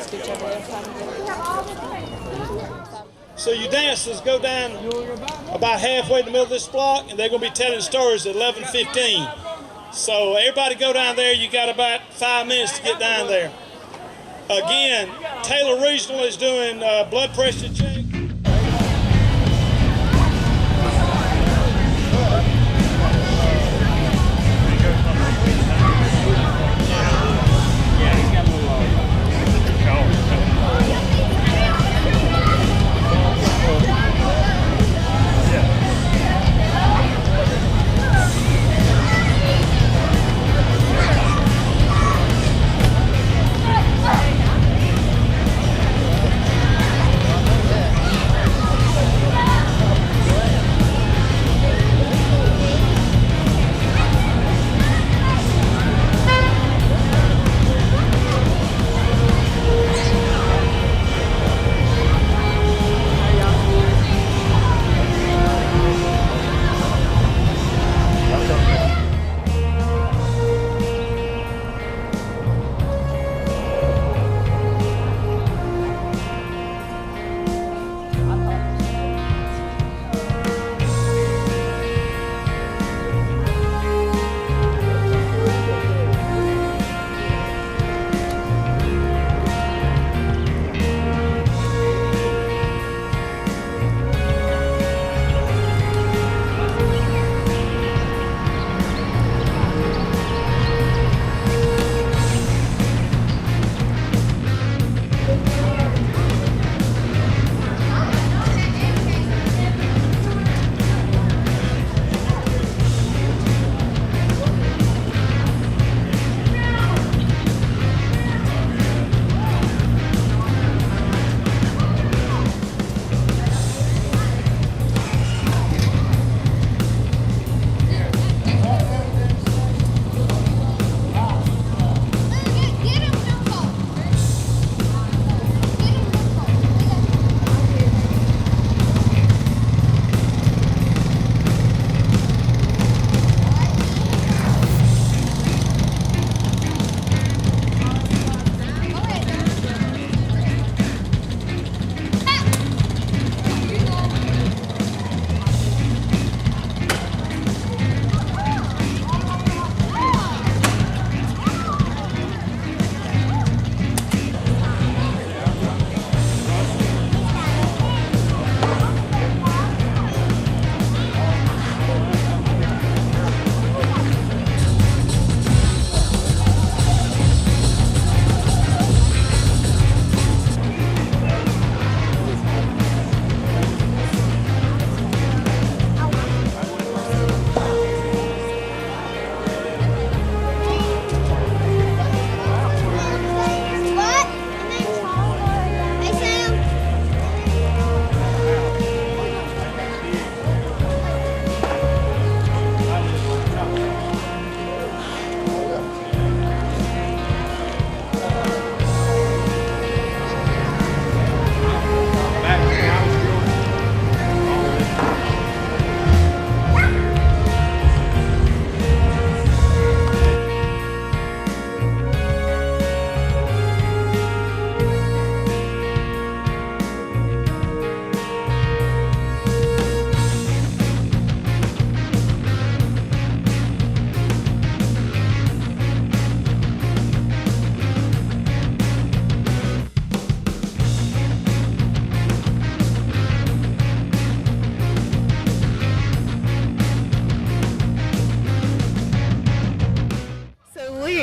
next to each other. So your dancers go down about halfway in the middle of this block, and they're going to be telling stories at 11:15. So everybody go down there. You got about 5 minutes to get down there. Again, Taylor Regional is doing blood pressure check.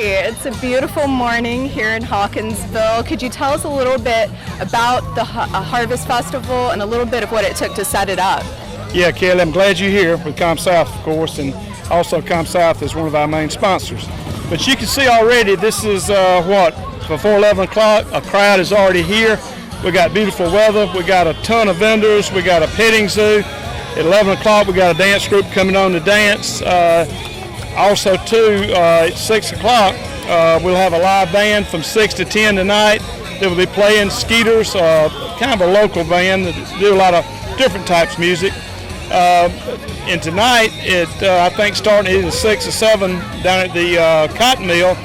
It's a beautiful morning here in Hawkinsville. Could you tell us a little bit about the Harvest Festival and a little bit of what it took to set it up? Yeah, Kelly, I'm glad you're here with ComSouth, of course, and also ComSouth is one of our main sponsors. But you can see already this is before 11 o'clock, a crowd is already here. We got beautiful weather, we got a ton of vendors, we got a petting zoo. At 11 o'clock, we got a dance group coming on to dance. Also, too, at 6 o'clock, we'll have a live band from 6 to 10 tonight. They will be playing Skeeters, kind of a local band that do a lot of different types of music. And tonight, I think starting at either 6 or 7 down at the cotton mill,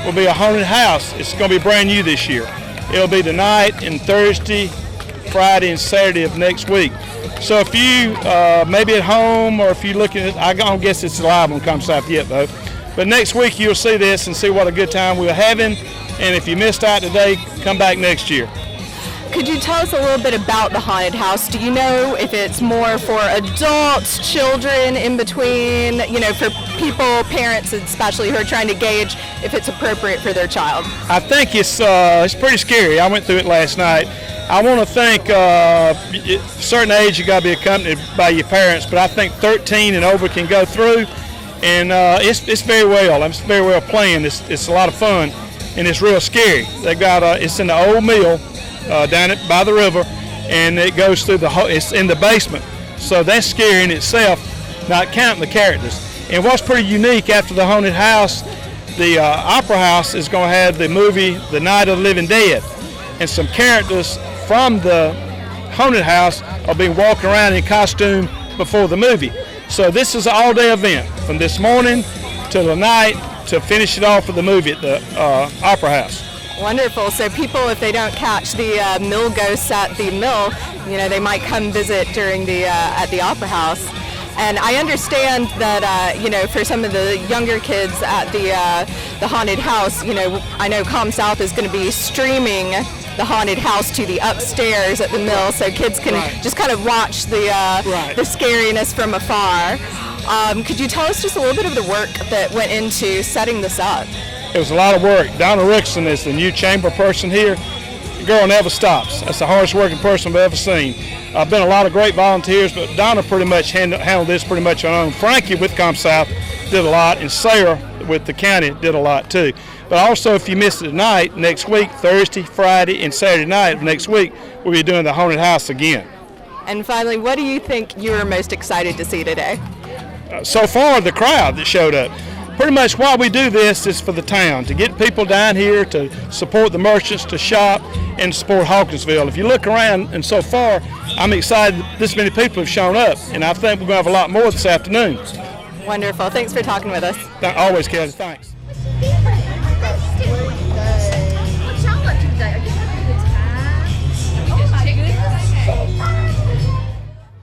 will be a haunted house. It's going to be brand new this year. It'll be tonight and Thursday, Friday, and Saturday of next week. So if you maybe at home, or if you're looking at, I don't guess it's live on Come South yet though, but next week you'll see this and see what a good time we're having. And if you missed out today, come back next year. Could you tell us a little bit about the haunted house? Do you know if it's more for adults, children, in between, for people, parents especially, who are trying to gauge if it's appropriate for their child? I think it's pretty scary. I went through it last night. I want to think at a certain age you got to be accompanied by your parents, but I think 13 and over can go through, and it's very well planned. It's a lot of fun, and it's real scary. They got it's in the old mill down by the river, and it goes through it's in the basement, so that's scary in itself, not counting the characters. And what's pretty unique, after the haunted house, the Opera House is going to have the movie The Night of the Living Dead, and some characters from the haunted house are being walking around in costume before the movie. So this is an all-day event from this morning till the night to finish it off with the movie at the Opera House. Wonderful. So people, if they don't catch the mill ghosts at the mill, they might come visit during the at the Opera House. And I understand that for some of the younger kids at the haunted house, I know Com South is going to be streaming the haunted house to the upstairs at the mill, so kids can just kind of watch the scariness from afar. Could you tell us just a little bit of the work that went into setting this up? It was a lot of work. Donna Rickson is the new chamber person here. The girl never stops. That's the hardest working person I've ever seen. I've been a lot of great volunteers, but Donna pretty much handled this pretty much on her own. Frankie with Com South did a lot, and Sarah with the county did a lot too. But also, if you missed it tonight, next week, Thursday, Friday, and Saturday night of next week, we'll be doing the haunted house again. And finally, what do you think you were most excited to see today? So far, the crowd that showed up. Pretty much why we do this is for the town, to get people down here to support the merchants, to shop, and to support Hawkinsville. If you look around, and so far, I'm excited that this many people have shown up, and I think we're going to have a lot more this afternoon. Wonderful. Thanks for talking with us. Always, Kelly. Thanks.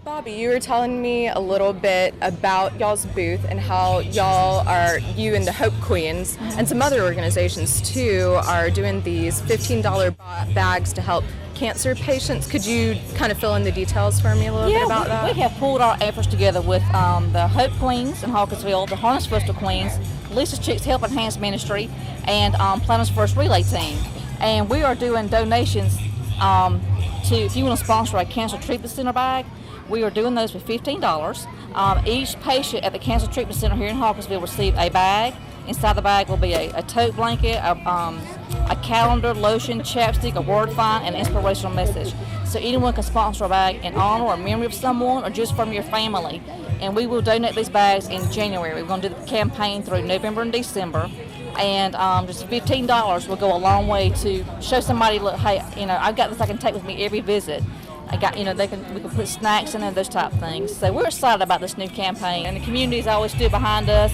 Bobby, you were telling me a little bit about y'all's booth and how you and the Hope Queens and some other organizations too are doing these $15 bags to help cancer patients. Could you kind of fill in the details for me a little bit about that? We have pulled our efforts together with the Hope Queens in Hawkinsville, the Hawkinsville Queens, Lisa's Chicks Helping Hands Ministry, and Planners First Relay Team. And we are doing donations if you want to sponsor a cancer treatment center bag. We are doing those for $15. Each patient at the Cancer Treatment Center here in Hawkinsville will receive a bag. Inside the bag will be a tote blanket, a calendar, lotion, chapstick, a word font, and an inspirational message. So anyone can sponsor a bag in honor or memory of someone or just from your family. And we will donate these bags in January. We're going to do the campaign through November and December. And just $15 will go a long way to show somebody, look, hey, I've got this I can take with me every visit. I got, we can put snacks in there, those type of things. So we're excited about this new campaign, and the community's always stood behind us.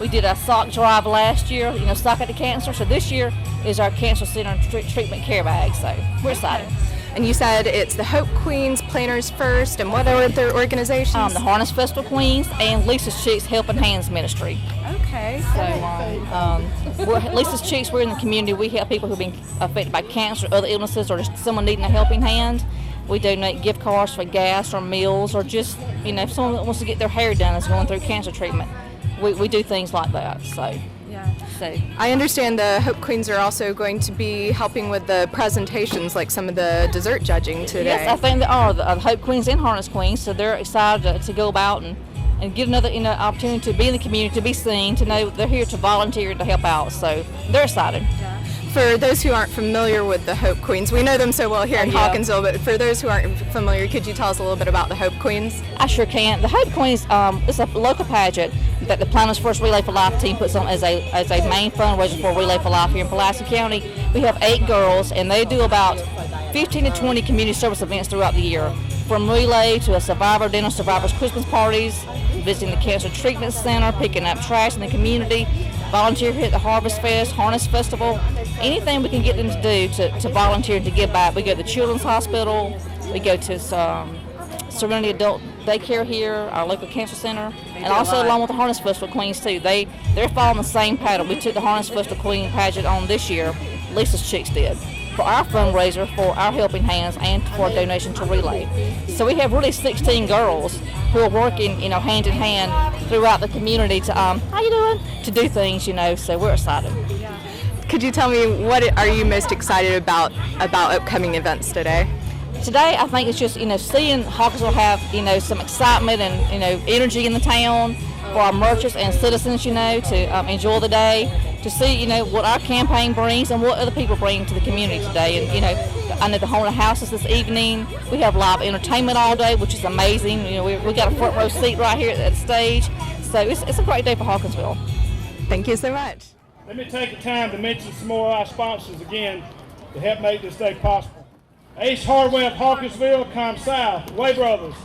We did a sock drive last year, Sock at the Cancer. So this year is our Cancer Center treatment care bag. So we're excited. And you said it's the Hope Queens, Planners First, and what are their organizations? The Harness Festival Queens and Lisa's Chicks Helping Hands Ministry. Okay. So Lisa's Chicks, we're in the community. We help people who've been affected by cancer, other illnesses, or just someone needing a helping hand. We donate gift cards for gas or meals, or just, if someone wants to get their hair done is going through cancer treatment, we do things like that. So, yeah. So I understand the Hope Queens are also going to be helping with the presentations, like some of the dessert judging today. Yes, I think they are, the Hope Queens and Harness Queens, so they're excited to go about and get another opportunity to be in the community, to be seen, to know they're here to volunteer to help out. So they're excited. Yeah. For those who aren't familiar with the Hope Queens, we know them so well here in Hawkinsville, but for those who aren't familiar, could you tell us a little bit about the Hope Queens? I sure can. The Hope Queens is a local pageant that the Planners First Relay for Life team puts on as a main fundraiser for Relay for Life here in Pulaski County. We have 8 girls, and they do about 15 to 20 community service events throughout the year, from relay to a survivor dinner, survivors Christmas parties, visiting the Cancer Treatment Center, picking up trash in the community. volunteer here at the Harvest Fest, Harness Festival, anything we can get them to do to volunteer and to give back. We go to the Children's Hospital, we go to Serenity Adult Daycare here, our local cancer center, and also along with the Harness Festival Queens too. They're following the same pattern. We took the Harness Festival Queen pageant on this year, Lisa's Chicks did, for our fundraiser, for our helping hands, and for a donation to Relay. So we have really 16 girls who are working, hand in hand throughout the community to, how you doing? To do things, so we're excited. Could you tell me what are you most excited about upcoming events today? Today, I think it's just, seeing Hawkinsville have, some excitement and, energy in the town for our merchants and citizens, to enjoy the day, to see, what our campaign brings and what other people bring to the community today. And, I know the haunted houses this evening. We have live entertainment all day, which is amazing. We got a front row seat right here at the stage. So it's a great day for Hawkinsville. Thank you so much. Let me take the time to mention some more of our sponsors again to help make this day possible. Ace Hardware of Hawkinsville, ComSouth, Way Brothers,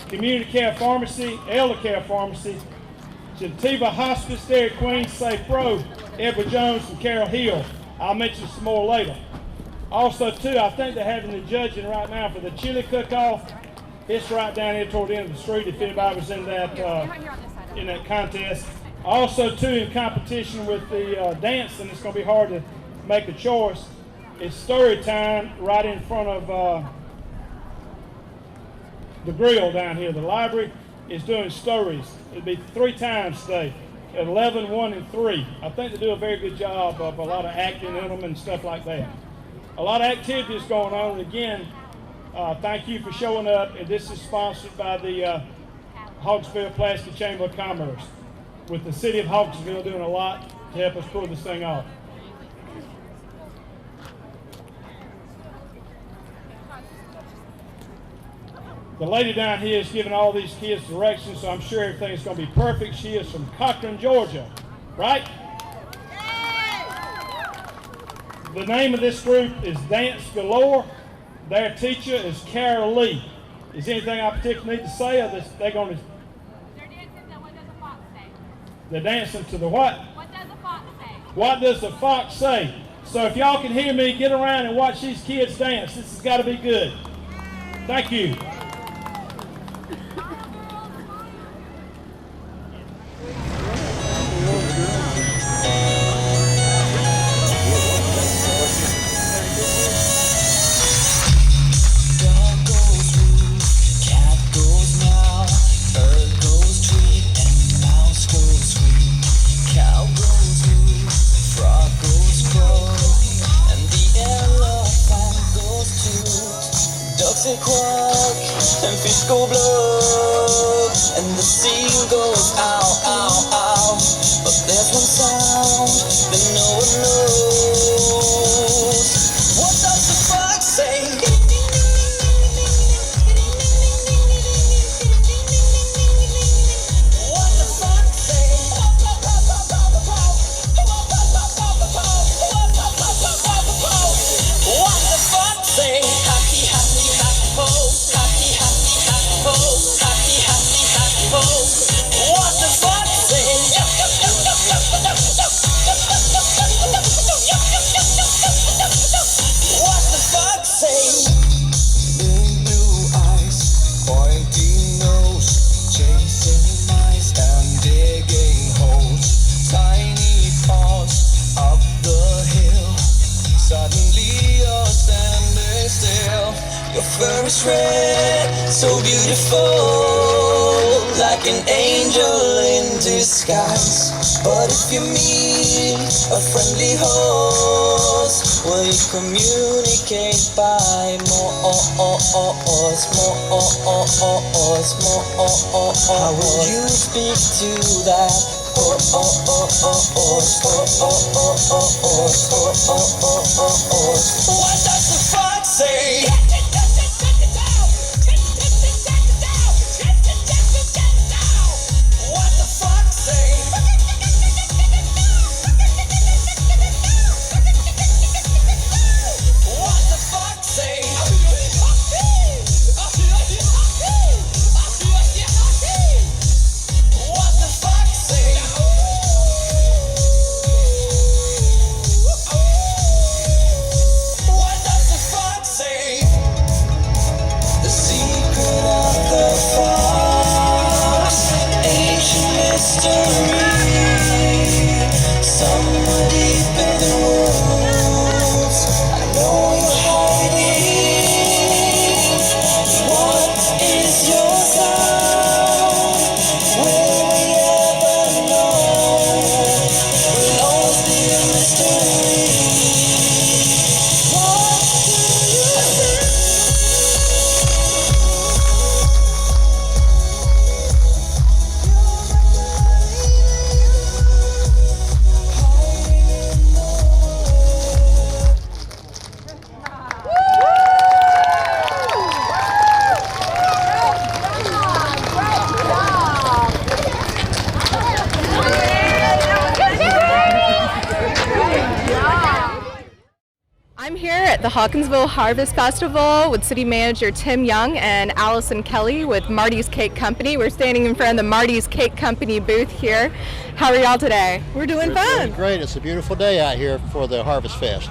Community Care Pharmacy, Elder Care Pharmacy, Gentiva Hospice there at Queens Safe Road, Edward Jones and Carol Hill. I'll mention some more later. Also, too, I think they're having the judging right now for the chili cook-off. It's right down here toward the end of the street if anybody was in that contest. Also, too, in competition with the dance, and it's going to be hard to make a choice, it's story time right in front of the grill down here. The library is doing stories. It'll be 3 times today, at 11, 1, and 3. I think they do a very good job of a lot of acting in them and stuff like that. A lot of activities going on. And again, thank you for showing up. And this is sponsored by the Hawkinsville Plastic Chamber of Commerce, with the city of Hawkinsville doing a lot to help us pull this thing off. The lady down here is giving all these kids directions, so I'm sure everything's going to be perfect. She is from Cochran, Georgia, right? The name of this group is Dance Galore. Their teacher is Carol Lee. Is there anything I particularly need to say, or they're going to? They're dancing to What Does a Fox Say? They're dancing to the what? What does a fox say? What does the fox say? So if y'all can hear me, get around and watch these kids dance. This has got to be good. Thank you. Quack and fish go blub and the seal goes ow, ow, ow. But there's one sound that no one knows. What does the fox say? What the fox say? What the fox say? Happy, happy, happy ho, happy, happy, happy ho, happy, happy, happy ho. What the fox say? What the fox say? Big blue eyes, pointing nose, chasing mice and digging holes. Tiny paws up the hill. Suddenly you're standing still. Your fur is red, so beautiful, like an angel in disguise. But if you meet a friendly host, will you communicate by more? How will you speak to that? What does the fox say? What the fox say? What the fox say? What the fox say? I'm here at the Hawkinsville Harvest Festival with City Manager Tim Young and Allison Kelly with Marty's Cake Company. We're standing in front of the Marty's Cake Company booth here. How are y'all today? We're doing fine. Great. It's a beautiful day out here for the Harvest Fest.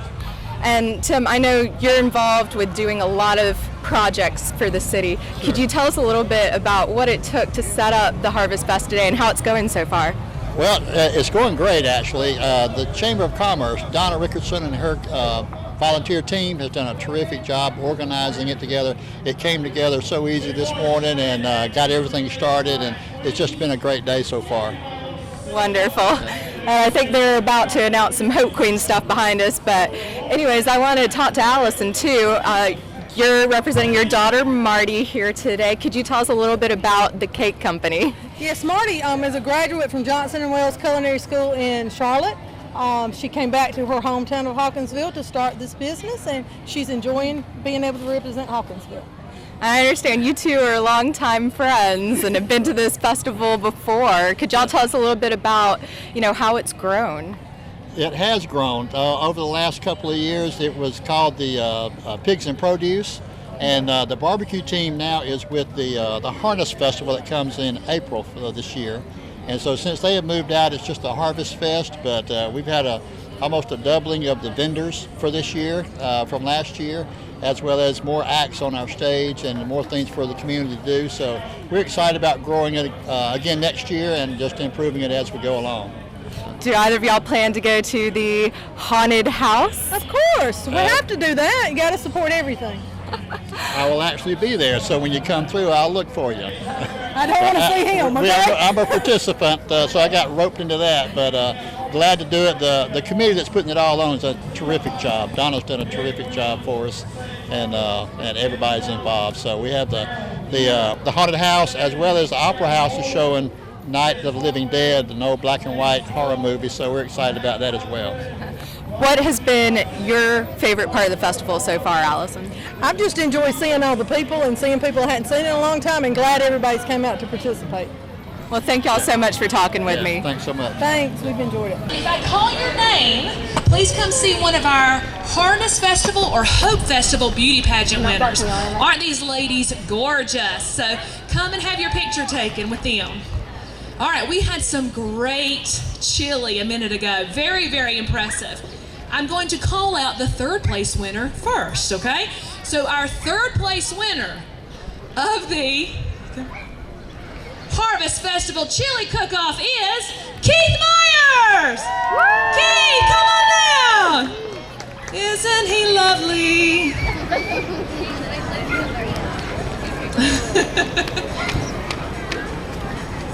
And Tim, I know you're involved with doing a lot of projects for the city. Sure. Could you tell us a little bit about what it took to set up the Harvest Fest today and how it's going so far? Well, it's going great, actually. The Chamber of Commerce, Donna Rickardson and her volunteer team has done a terrific job organizing it together. It came together so easy this morning and got everything started, and it's just been a great day so far. Wonderful. I think they're about to announce some Hope Queen stuff behind us, but anyways, I want to talk to Allison too. You're representing your daughter Marty here today. Could you tell us a little bit about the cake company? Yes, Marty is a graduate from Johnson & Wales Culinary School in Charlotte. She came back to her hometown of Hawkinsville to start this business, and she's enjoying being able to represent Hawkinsville. I understand you two are longtime friends and have been to this festival before. Could y'all tell us a little bit about, how it's grown? It has grown. Over the last couple of years, it was called the Pigs and Produce, and the barbecue team now is with the Harness Festival that comes in April for this year. And so since they have moved out, it's just a Harvest Fest, but we've had almost a doubling of the vendors for this year from last year, as well as more acts on our stage and more things for the community to do. So we're excited about growing it again next year and just improving it as we go along. Do either of y'all plan to go to the haunted house? Of course, we have to do that. You got to support everything. I will actually be there, so when you come through, I'll look for you. I don't want to see him, okay? I'm a participant, so I got roped into that, but glad to do it. The committee that's putting it all on is a terrific job. Donna's done a terrific job for us, and everybody's involved. So we have the haunted house, as well as the opera house is showing Night of the Living Dead, an old black and white horror movie, so we're excited about that as well. What has been your favorite part of the festival so far, Allison? I've just enjoyed seeing all the people and seeing people I hadn't seen in a long time, and glad everybody's came out to participate. Well, thank y'all so much for talking with me. Thanks so much. Thanks, we've enjoyed it. If I call your name, please come see one of our Harness Festival or Hope Festival beauty pageant winners. Aren't these ladies gorgeous? So come and have your picture taken with them. All right, we had some great chili a minute ago. Very, very impressive. I'm going to call out the third place winner first, okay? So our third place winner of the Harvest Festival Chili Cook-Off is Keith Myers! Keith, come on down! Isn't he lovely?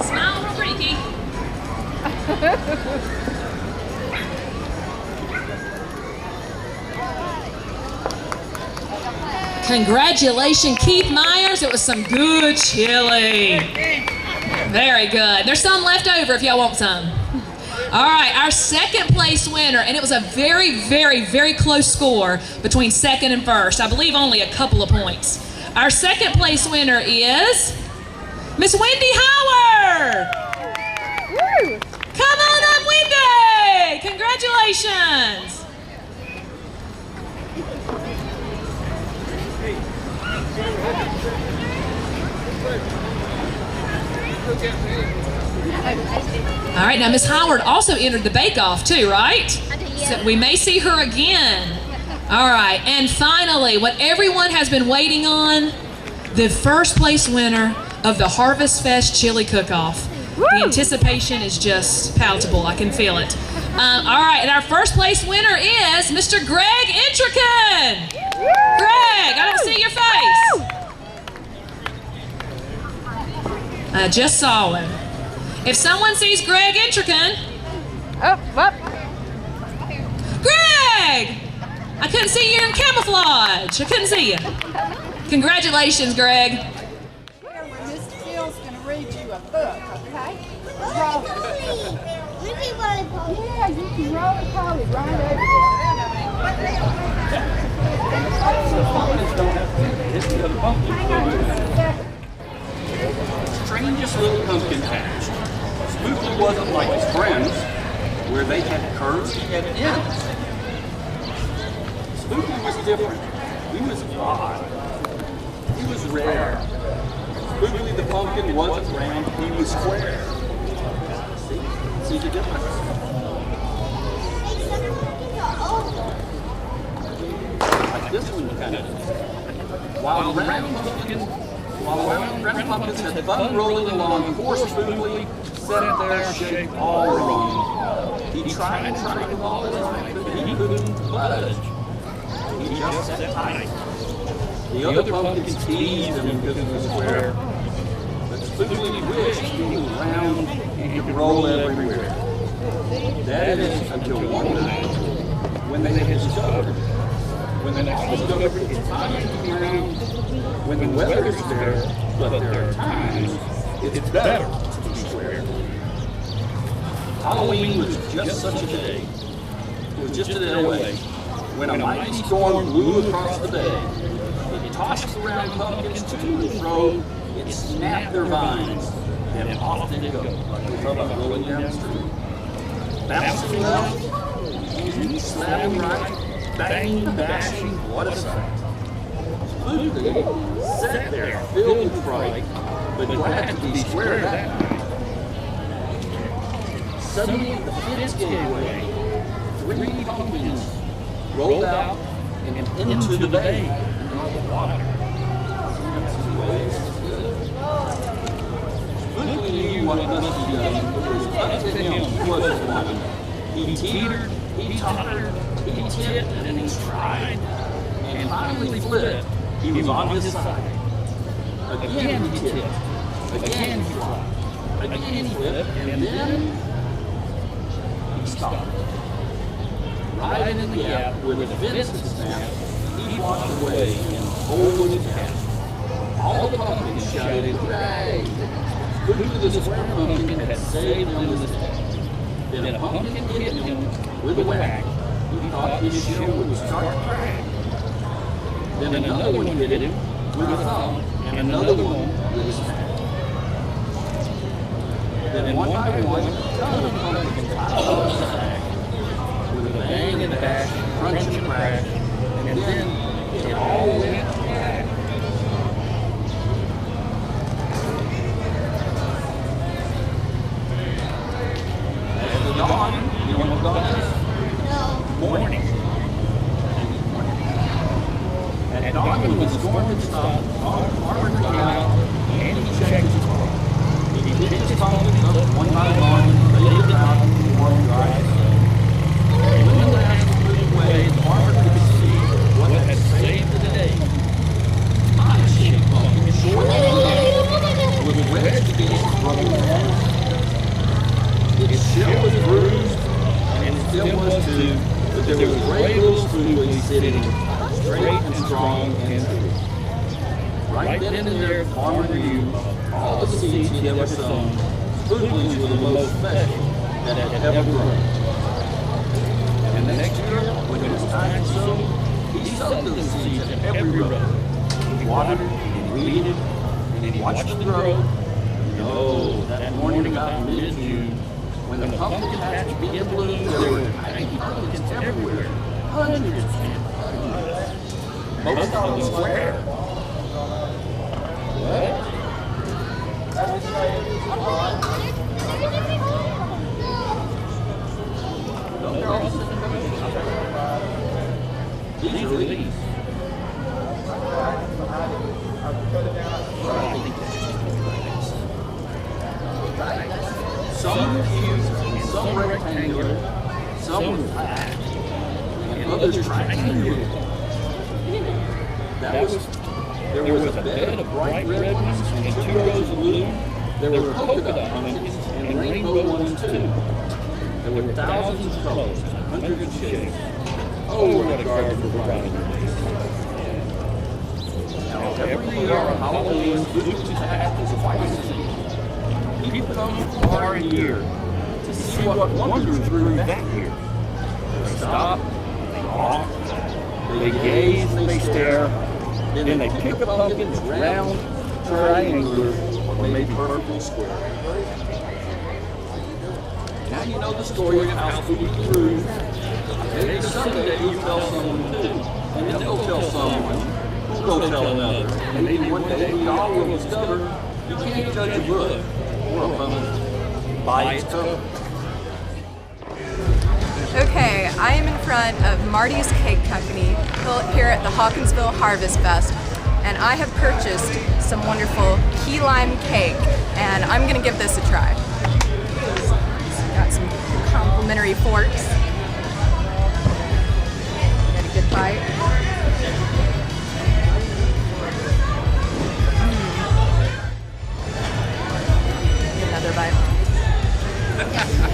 Smile real pretty, Keith. Congratulations, Keith Myers. It was some good chili. Very good. There's some left over if y'all want some. All right, our second place winner, and it was a very, very, very close score between second and first. I believe only a couple of points. Our second place winner is Miss Wendy Howard. Woo. Come on up, Wendy. Congratulations. All right, now Miss Howard also entered the bake-off too, right? So we may see her again. All right, and finally, what everyone has been waiting on, the first place winner of the Harvest Fest Chili Cook-Off. The anticipation is just palatable. I can feel it. All right, and our first place winner is Mr. Greg Intrican. Greg, I don't see your face. I just saw him. If someone sees Greg Intrican. Greg! I couldn't see you in camouflage. I couldn't see you. Congratulations, Greg. Mr. Phil's going to read you a book, okay? Yeah, you can roll the collie right over there. Strangest little pumpkin patch. Spooky wasn't like his friends, where they had curves at ends. Spooky different. He was odd. He was rare. Spookily the pumpkin wasn't round, he was square. See the difference? Like this one kind of. While round pumpkins had fun rolling along, poor Spookily sat there shaped all wrong. He tried and tried with all his might, but he couldn't budge. He just sat tight. The other pumpkins teased him because he was square, but Spookily wished he was round and could roll everywhere. That is until one night when they had discovered, it's fine to be round when the weather is fair, but there are times it's better to be square. Halloween was just such a day. It was just a day away when a mighty storm blew across the bay. It tossed around pumpkins to and fro. It snapped their vines, then off they go, like we talk about rolling down the street. Bouncing left, slapping right, banging, bashing, what a sight. Spookily sat there, filled with fright, but glad to be square that night. Suddenly the fence gave way. 3 pumpkins rolled out and into the bay, into the water. Spookily knew what must be done. It was up to him who was one. He teetered, he tottered, he tipped, and he tried, and finally flipped. He was on his side. Again he tipped, again he flopped, again he flipped, and then he stopped. Right in the gap where the fence had snapped, he walked away and holy cow. All the pumpkins shouted, "Hooray!" Spookily the square pumpkin had saved them this day. Then a pumpkin hit him with a whack. He thought his shell would start to crack. Then another one hit him with a thumb, and another one with a smack. Then one by one, a ton of pumpkins piled up the sack. With a bang and a bash, crunch and crash, and then it all went black. At the dawn, you know what dawn is? Morning. At dawn, when the storm had stopped, Farmer came out and he checked his car. He picked his pumpkins up one by one, laid them out in the warm, dry sun. When the last moved away, the farmer could see what had saved the day. Pie-shaped pumpkin, short and long, with wedged pieces broken down. Its shell was bruised, and it still was too, but there was a great little Spookily sitting straight and strong and true. Right then and there, the farmer knew all the seeds he had ever sown. Spooklys were the most special that had ever grown. And the next year, when it was time to sow, he sowed those seeds in every row. He watered and weeded, and he watched them grow. No, that morning about mid-June, when the pumpkin patch began to bloom, there were tiny pumpkins everywhere, hundreds and hundreds. Most of them square. What? These are these. Some were cubes, some rectangular, some were flat, and others triangular. There was a bed of bright red ones and 2 rows of blue. There were polka dot pumpkins and rainbow ones too. There were thousands of colors, hundreds of shades. Oh, what a garden for variety. Now, every year on Halloween, Spookly's Path is a white scene. People come from far and near to see what wonders grew that year. They stop, they walk, they gaze, they stare, then they pick up pumpkins round, triangular, or maybe perfectly square. Now you know the story of how Spooky grew. Maybe someday you tell someone too. And then go tell someone, go tell another. And maybe one day we all will discover you can't judge a book or a poem by its cover. Okay, I am in front of Marty's Cake Company here at the Hawkinsville Harvest Fest, and I have purchased some wonderful key lime cake, and I'm going to give this a try. Got some complimentary forks. Got a good bite. Another bite.